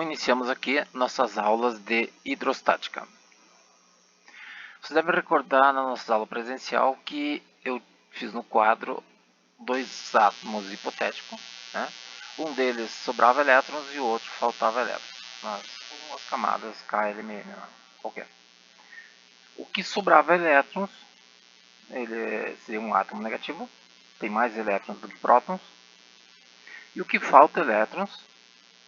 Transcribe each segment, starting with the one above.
iniciamos aqui nossas aulas de hidrostática. Você deve recordar na nossa aula presencial que eu fiz no quadro dois átomos hipotéticos, né? Um deles sobrava elétrons e o outro faltava elétrons, nas camadas KLMN, qualquer. O que sobrava elétrons, ele seria um átomo negativo, tem mais elétrons do que prótons, e o que falta elétrons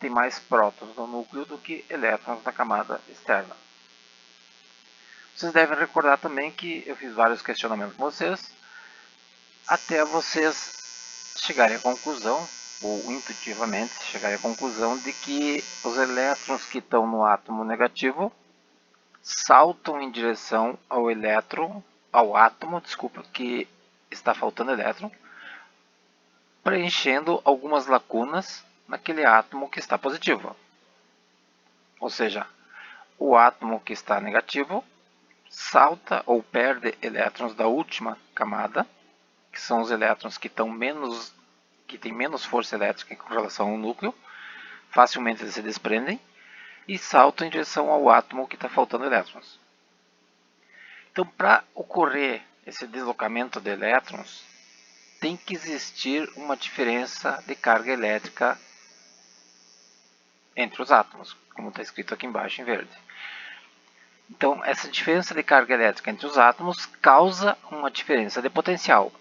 tem mais prótons no núcleo do que elétrons na camada externa. Vocês devem recordar também que eu fiz vários questionamentos com vocês, até vocês chegarem à conclusão, ou intuitivamente chegarem à conclusão, de que os elétrons que estão no átomo negativo saltam em direção ao átomo, que está faltando elétron, preenchendo algumas lacunas naquele átomo que está positivo. Ou seja, o átomo que está negativo salta ou perde elétrons da última camada, que são os elétrons que têm menos força elétrica com relação ao núcleo, facilmente eles se desprendem, e saltam em direção ao átomo que está faltando elétrons. Então, para ocorrer esse deslocamento de elétrons, tem que existir uma diferença de carga elétrica entre os átomos, como está escrito aqui embaixo em verde. Então, essa diferença de carga elétrica entre os átomos causa uma diferença de potencial.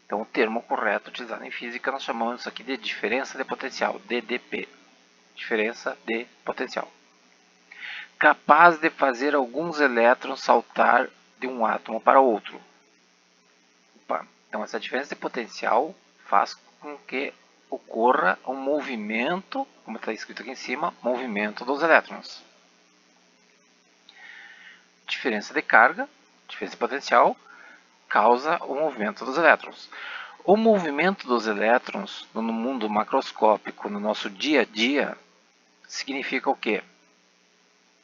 Então, o termo correto utilizado em física, nós chamamos isso aqui de diferença de potencial, DDP. Diferença de potencial. Capaz de fazer alguns elétrons saltar de um átomo para outro. Então, essa diferença de potencial faz com que ocorra um movimento, como está escrito aqui em cima, movimento dos elétrons. Diferença de carga, diferença de potencial, causa o movimento dos elétrons. O movimento dos elétrons no mundo macroscópico, no nosso dia a dia, significa o quê?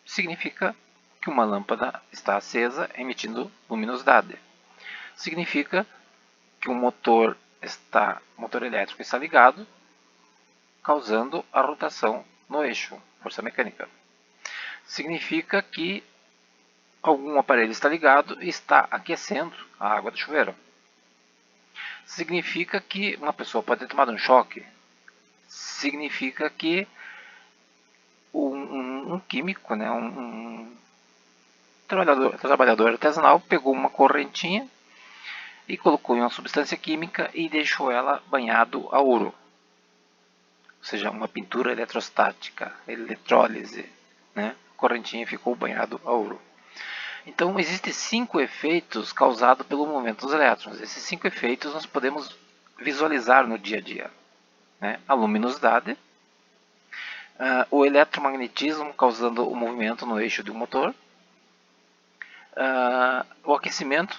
Significa que uma lâmpada está acesa emitindo luminosidade. Significa que um motor elétrico está ligado, causando a rotação no eixo, força mecânica. Significa que algum aparelho está ligado e está aquecendo a água do chuveiro. Significa que uma pessoa pode ter tomado um choque. Significa que um químico, né, um trabalhador artesanal, pegou uma correntinha e colocou em uma substância química e deixou ela banhado a ouro. Ou seja, uma pintura eletrostática, eletrólise, né? A correntinha ficou banhado a ouro. Então, existem 5 efeitos causados pelo movimento dos elétrons. Esses 5 efeitos nós podemos visualizar no dia a dia, né? A luminosidade, o eletromagnetismo causando o movimento no eixo do motor, o aquecimento,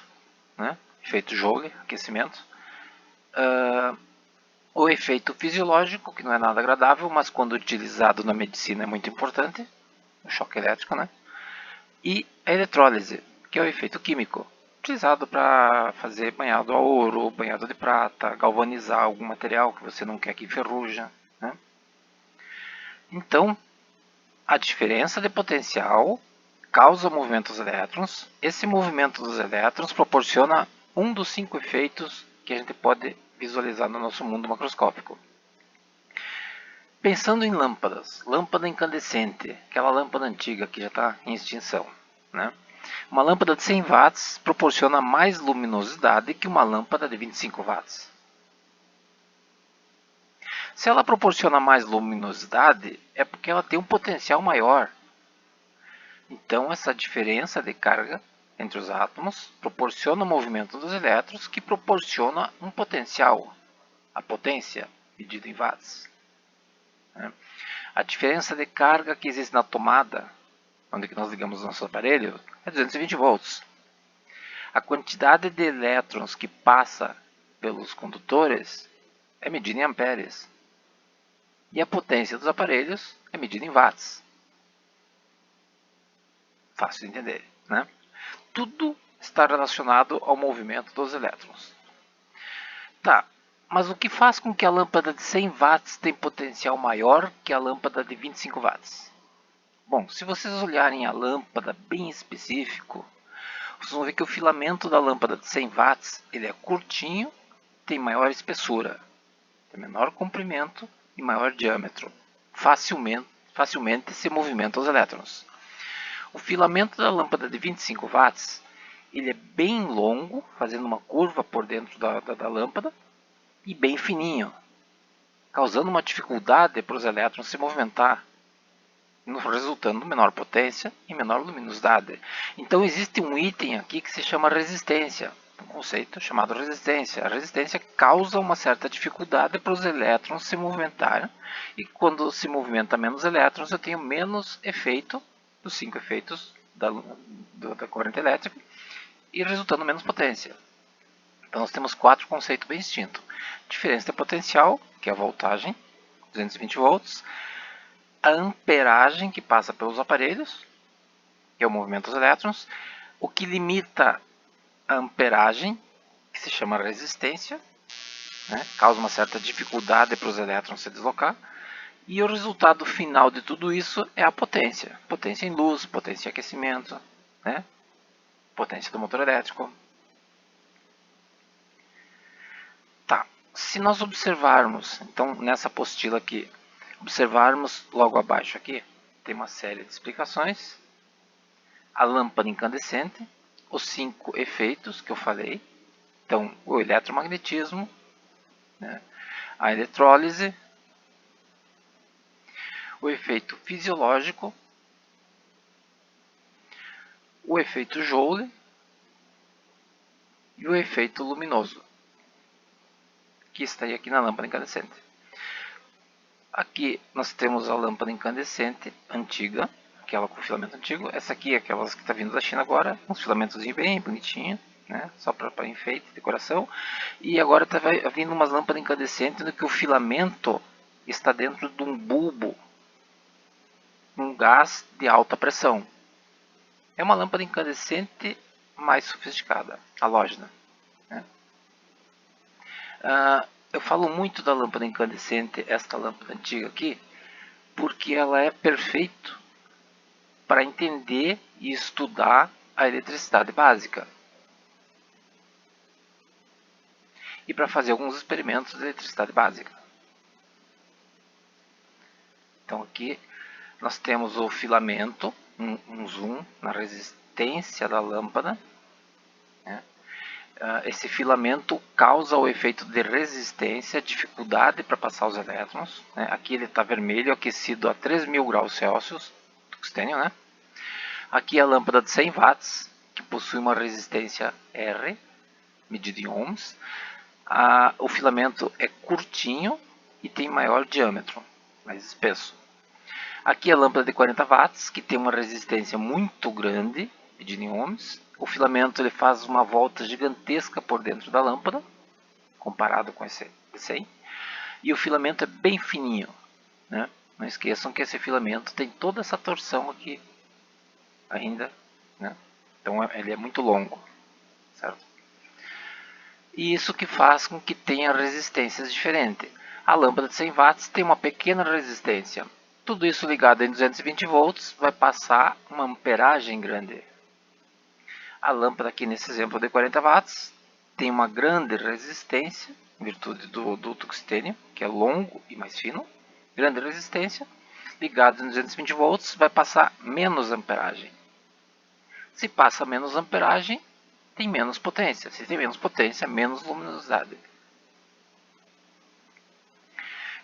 né? Efeito Joule, aquecimento, o efeito fisiológico, que não é nada agradável, mas quando utilizado na medicina é muito importante, o choque elétrico, né? E a eletrólise, que é o efeito químico, utilizado para fazer banhado a ouro, banhado de prata, galvanizar algum material que você não quer que enferruja, né? Então, a diferença de potencial causa o movimento dos elétrons. Esse movimento dos elétrons proporciona um dos 5 efeitos que a gente pode visualizar no nosso mundo macroscópico. Pensando em lâmpadas, lâmpada incandescente, aquela lâmpada antiga que já está em extinção, né? Uma lâmpada de 100 watts proporciona mais luminosidade que uma lâmpada de 25 watts. Se ela proporciona mais luminosidade, é porque ela tem um potencial maior. Então, essa diferença de carga entre os átomos proporciona o movimento dos elétrons, que proporciona um potencial, a potência medida em watts. A diferença de carga que existe na tomada, onde nós ligamos o nosso aparelho, é 220 volts. A quantidade de elétrons que passa pelos condutores é medida em amperes. E a potência dos aparelhos é medida em watts. Fácil de entender, né? Tudo está relacionado ao movimento dos elétrons. Tá, Mas o que faz com que a lâmpada de 100 watts tenha potencial maior que a lâmpada de 25 watts? Bom, se vocês olharem a lâmpada bem específico, vocês vão ver que o filamento da lâmpada de 100 watts ele é curtinho, tem maior espessura, tem menor comprimento e maior diâmetro. Facilmente se movimentam os elétrons. O filamento da lâmpada de 25 watts ele é bem longo, fazendo uma curva por dentro da lâmpada, e bem fininho, causando uma dificuldade para os elétrons se movimentar, resultando em menor potência e menor luminosidade. Então existe um item aqui que se chama resistência, um conceito chamado resistência. A resistência causa uma certa dificuldade para os elétrons se movimentarem, e quando se movimenta menos elétrons eu tenho menos efeito dos 5 efeitos da corrente elétrica e resultando menos potência. Então nós temos 4 conceitos bem distintos. Diferença de potencial, que é a voltagem, 220 volts. A amperagem, que passa pelos aparelhos, que é o movimento dos elétrons. O que limita a amperagem, que se chama resistência, né? Causa uma certa dificuldade para os elétrons se deslocar. E o resultado final de tudo isso é a potência. Potência em luz, potência em aquecimento, né? Potência do motor elétrico. Tá, se nós observarmos, então nessa apostila aqui, observarmos logo abaixo aqui, tem uma série de explicações. A lâmpada incandescente, os 5 efeitos que eu falei, então o eletromagnetismo, né, a eletrólise, o efeito fisiológico, o efeito Joule e o efeito luminoso, que está aqui na lâmpada incandescente. Aqui nós temos a lâmpada incandescente antiga, aquela com filamento antigo. Essa aqui é aquelas que está vindo da China agora, uns filamentos bem bonitinhos, né? Só para enfeite, decoração. E agora está vindo umas lâmpadas incandescentes no que o filamento está dentro de um bulbo, um gás de alta pressão. É uma lâmpada incandescente mais sofisticada, halógena, né? Eu falo muito da lâmpada incandescente, esta lâmpada antiga aqui, porque ela é perfeita para entender e estudar a eletricidade básica e para fazer alguns experimentos de eletricidade básica. Então aqui nós temos o filamento, um zoom na resistência da lâmpada, né? Esse filamento causa o efeito de resistência, dificuldade para passar os elétrons, né? Aqui ele está vermelho, aquecido a 3.000 graus Celsius, tungstênio, né? Aqui a lâmpada de 100 watts, que possui uma resistência R, medida em ohms. O filamento é curtinho e tem maior diâmetro, mais espesso. Aqui a lâmpada de 40 watts, que tem uma resistência muito grande, medida em ohms. O filamento ele faz uma volta gigantesca por dentro da lâmpada, comparado com esse de 100. E o filamento é bem fininho, né? Não esqueçam que esse filamento tem toda essa torção aqui ainda, né? Então ele é muito longo, certo? E isso que faz com que tenha resistências diferentes. A lâmpada de 100 watts tem uma pequena resistência. Tudo isso ligado em 220 volts vai passar uma amperagem grande. A lâmpada aqui nesse exemplo de 40 watts tem uma grande resistência, em virtude do tungstênio, que é longo e mais fino. Grande resistência, ligado em 220 volts, vai passar menos amperagem. Se passa menos amperagem, tem menos potência. Se tem menos potência, menos luminosidade.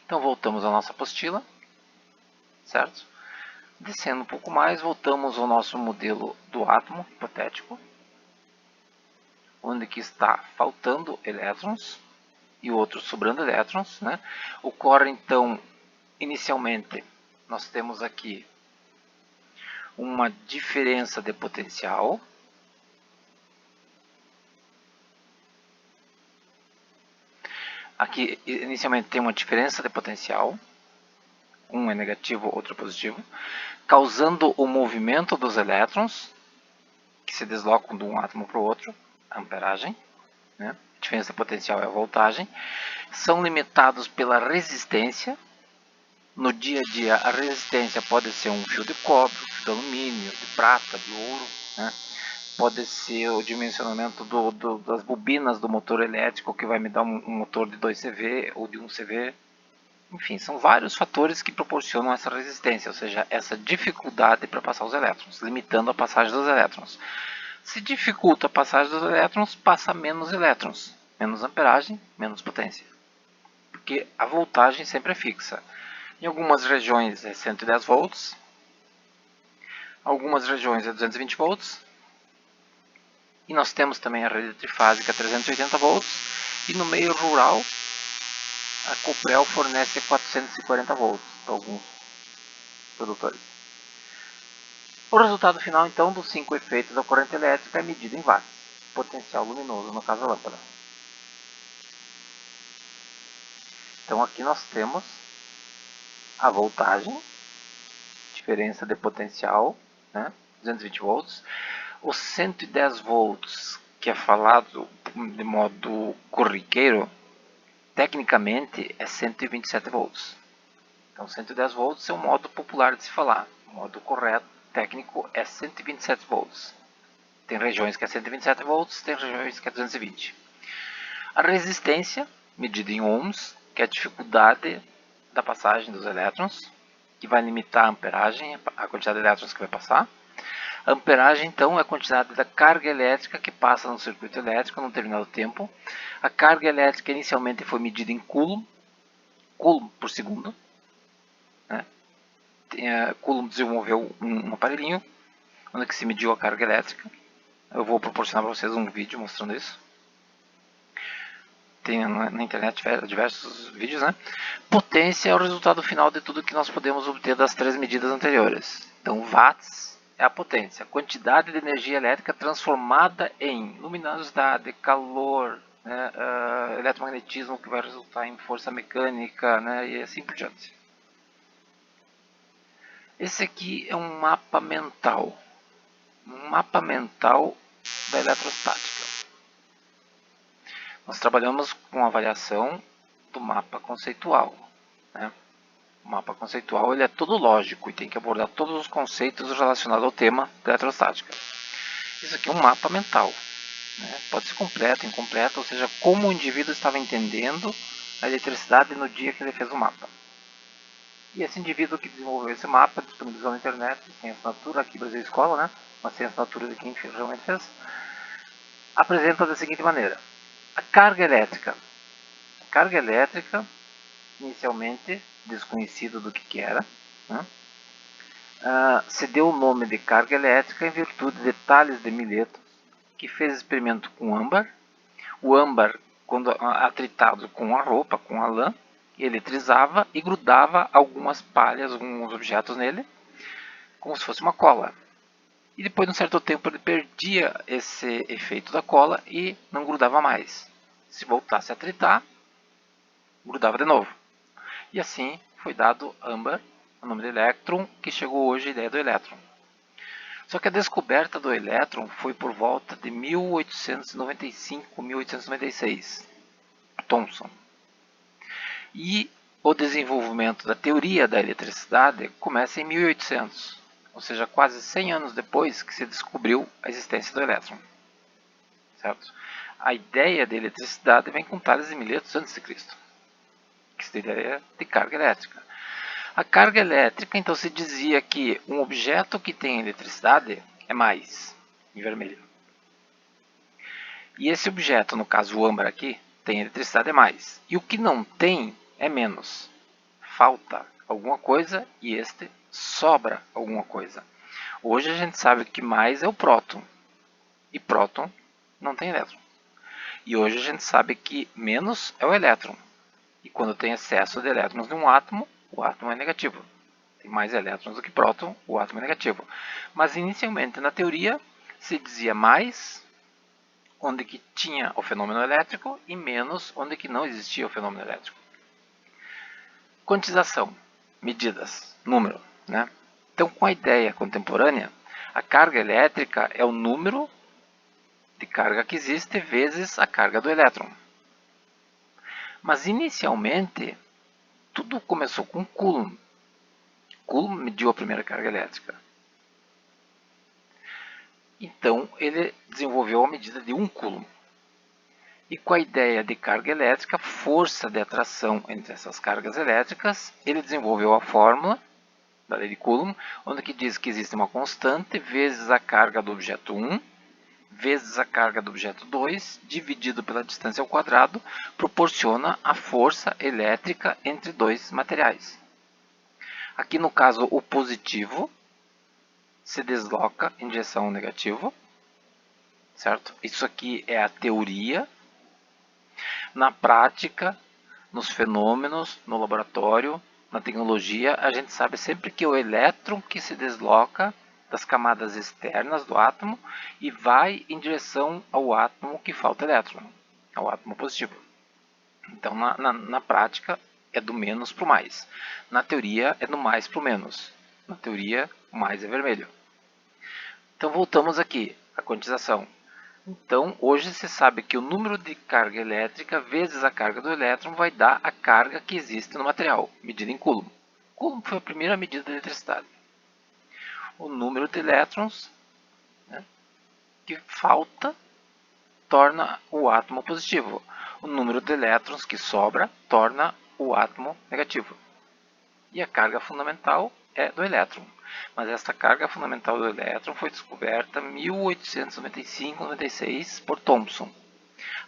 Então voltamos à nossa apostila, certo? Descendo um pouco mais, voltamos ao nosso modelo do átomo hipotético, onde que está faltando elétrons e o outro sobrando elétrons, né? Ocorre então, inicialmente, nós temos aqui uma diferença de potencial. Aqui, inicialmente, tem uma diferença de potencial. Um é negativo, outro é positivo, causando o movimento dos elétrons, que se deslocam de um átomo para o outro, a amperagem, né? A diferença de potencial é a voltagem. são limitados pela resistência. No dia a dia, a resistência pode ser um fio de cobre, um fio de alumínio, de prata, de ouro, né? Pode ser o dimensionamento das bobinas do motor elétrico, que vai me dar um motor de 2 CV ou de 1 CV. Enfim, são vários fatores que proporcionam essa resistência, ou seja, essa dificuldade para passar os elétrons, limitando a passagem dos elétrons. Se dificulta a passagem dos elétrons, passa menos elétrons, menos amperagem, menos potência. Porque a voltagem sempre é fixa. Em algumas regiões é 110 volts, algumas regiões é 220 volts, e nós temos também a rede trifásica 380 volts, e no meio rural a Coprel fornece 440 volts para alguns produtores. O resultado final então dos 5 efeitos da corrente elétrica é medido em watts, potencial luminoso no caso da lâmpada. Então aqui nós temos a voltagem, diferença de potencial, né, 220 volts, os 110 volts que é falado de modo corriqueiro, tecnicamente é 127 volts. Então 110 volts é um modo popular de se falar, o modo correto técnico é 127 volts. Tem regiões que é 127 volts, tem regiões que é 220. A resistência, medida em ohms, que é a dificuldade da passagem dos elétrons, que vai limitar a amperagem, a quantidade de elétrons que vai passar. A amperagem, então, é a quantidade da carga elétrica que passa no circuito elétrico num determinado tempo. A carga elétrica inicialmente foi medida em coulomb por segundo. Né? Coulomb desenvolveu um aparelhinho onde se mediu a carga elétrica. Eu vou proporcionar para vocês um vídeo mostrando isso. Tem na internet diversos vídeos, né? Potência é o resultado final de tudo que nós podemos obter das 3 medidas anteriores. Então, watts é a potência, a quantidade de energia elétrica transformada em luminosidade, calor, né, eletromagnetismo, que vai resultar em força mecânica, né, e assim por diante. Esse aqui é um mapa mental da eletrostática. Nós trabalhamos com a avaliação do mapa conceitual. Né? O mapa conceitual ele é todo lógico e tem que abordar todos os conceitos relacionados ao tema da eletrostática. Isso aqui é um mapa mental. Né? Pode ser completo, incompleto, ou seja, como o indivíduo estava entendendo a eletricidade no dia que ele fez o mapa. E esse indivíduo que desenvolveu esse mapa, disponibilizou na internet, sem assinatura, aqui Brasil Escola, né? Mas sem assinatura de quem realmente fez, apresenta da seguinte maneira. A carga elétrica. A carga elétrica, inicialmente desconhecido do que era, né? Se deu o nome de carga elétrica em virtude de Tales de Mileto, que fez experimento com âmbar. O âmbar, quando atritado com a roupa, com a lã, eletrizava e grudava algumas palhas, alguns objetos nele, como se fosse uma cola. E depois de um certo tempo ele perdia esse efeito da cola e não grudava mais. Se voltasse a atritar, grudava de novo. E assim foi dado âmbar, o nome do elétron, que chegou hoje a ideia do elétron. Só que a descoberta do elétron foi por volta de 1895, 1896, Thomson. E o desenvolvimento da teoria da eletricidade começa em 1800, ou seja, quase 100 anos depois que se descobriu a existência do elétron. Certo? A ideia de eletricidade vem com Tales de Mileto a.C., que seria a ideia de carga elétrica. A carga elétrica, então, se dizia que um objeto que tem eletricidade é mais, em vermelho. E esse objeto, no caso o âmbar aqui, tem eletricidade é mais. E o que não tem é menos. Falta alguma coisa e este sobra alguma coisa. Hoje a gente sabe que mais é o próton. E próton não tem elétron. E hoje a gente sabe que menos é o elétron. E quando tem excesso de elétrons em um átomo, o átomo é negativo. Tem mais elétrons do que próton, o átomo é negativo. Mas inicialmente na teoria se dizia mais onde que tinha o fenômeno elétrico e menos onde que não existia o fenômeno elétrico. Quantização, medidas, número. Né? Então, com a ideia contemporânea, a carga elétrica é o número de carga que existe vezes a carga do elétron. Mas inicialmente, tudo começou com Coulomb. Coulomb mediu a primeira carga elétrica. Então, ele desenvolveu a medida de 1 Coulomb. E com a ideia de carga elétrica, força de atração entre essas cargas elétricas, ele desenvolveu a fórmula da lei de Coulomb, onde que diz que existe uma constante vezes a carga do objeto 1, vezes a carga do objeto 2, dividido pela distância ao quadrado, proporciona a força elétrica entre dois materiais. Aqui no caso, o positivo se desloca em direção ao negativo, certo? Isso aqui é a teoria. Na prática, nos fenômenos, no laboratório, na tecnologia, a gente sabe sempre que o elétron que se desloca das camadas externas do átomo e vai em direção ao átomo que falta elétron, ao átomo positivo. Então, na prática, é do menos para o mais. Na teoria, é do mais para o menos. Na teoria, o mais é vermelho. Então, voltamos aqui, a quantização. Então, hoje se sabe que o número de carga elétrica vezes a carga do elétron vai dar a carga que existe no material, medida em Coulomb. Coulomb foi a primeira medida da eletricidade. O número de elétrons, né, que falta torna o átomo positivo. O número de elétrons que sobra torna o átomo negativo. E a carga fundamental é do elétron. Mas essa carga fundamental do elétron foi descoberta em 1895-96 por Thomson.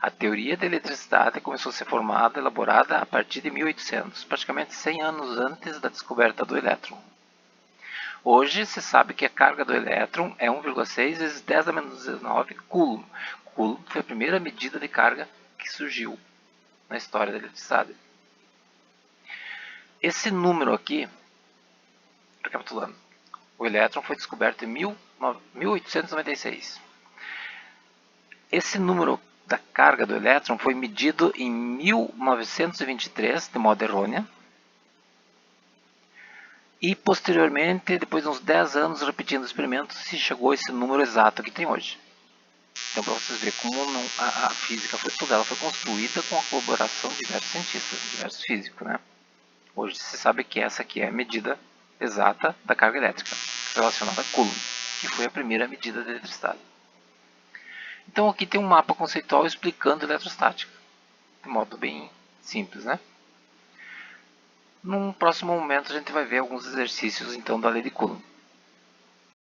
A teoria da eletricidade começou a ser formada, elaborada a partir de 1800, praticamente 100 anos antes da descoberta do elétron. Hoje se sabe que a carga do elétron é 1,6 vezes 10 a menos 19 Coulomb. Coulomb foi a primeira medida de carga que surgiu na história da eletricidade. Esse número aqui, recapitulando, o elétron foi descoberto em 1896. Esse número da carga do elétron foi medido em 1923, de modo errônea. E posteriormente, depois de uns 10 anos repetindo experimentos, se chegou a esse número exato que tem hoje. Então, para vocês verem como a física foi toda, ela foi construída com a colaboração de diversos cientistas, diversos físicos, né? Hoje se sabe que essa aqui é a medida exata da carga elétrica, relacionada a Coulomb, que foi a primeira medida da eletricidade. Então aqui tem um mapa conceitual explicando eletrostática, de modo bem simples, né? Num próximo momento a gente vai ver alguns exercícios então da lei de Coulomb.